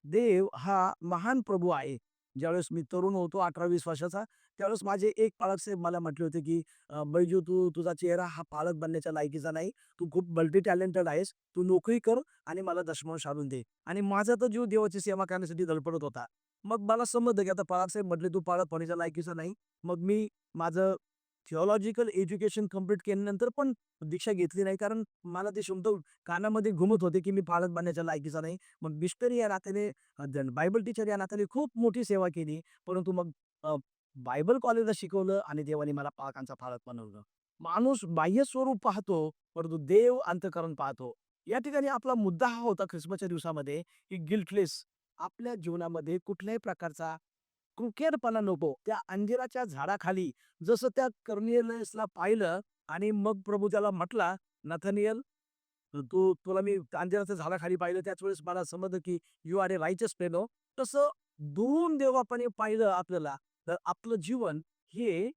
देव हा महान प्रभू आहे. ज्यावेळेस मी तरुण होतो 18-20 वर्षाचा, त्यावेळेस माझे एक पालक साहेब मला म्हटले होते, की "बैजू तू तुझा चेहरा हा पालक बनण्याच्या लायकीचा नाही. तू खूप मल्टी टॅलेंटेड आहेस. तू नोकरी कर आणि मला दशमांश आणून दे." आणि माझा तर जीव देवाची सेवा करण्यासाठी धडपडत होता. मग मला समजलं, की आता पालक साहेब म्हटले, "तू पालक होण्याच्या लायकीचा नाही." मग मी माझं थिओलॉजिकल एज्युकेशन कंप्लीट केल्यानंतर पण दीक्षा घेतली नाही. कारण मला ते शब्द कानामध्ये घुमत होते, की मी पालक बनण्याच्या लायकीचा नाही. मग मिस्टरी या नात्याने बायबल टीचर या नात्याने खूप मोठी सेवा केली. परंतु मग अ, बायबल कॉलेजला शिकवलं आणि देवाने मला पालकांचा पालक बनवलं. माणूस बाह्य स्वरूप पाहतो, परंतु देव अंतःकरण पाहतो. या ठिकाणी आपला मुद्दा हा होता ख्रिसमसच्या दिवसामध्ये, की गिल्टलेस आपल्या जीवनामध्ये कुठल्याही प्रकारचा कृकेरपणा नको. त्या अंजिराच्या झाडाखाली जसं त्या कर्नेलियसला पाहिलं आणि मग प्रभू त्याला म्हटला, "नथानिएल, तुला मी अंजिराच्या झाडाखाली पाहिलं त्याच वेळेस मला समजलं, की यू आर अ रायचस फेलो." तसं दुरून देवापणे पाहिलं आपल्याला, तर आपलं जीवन हे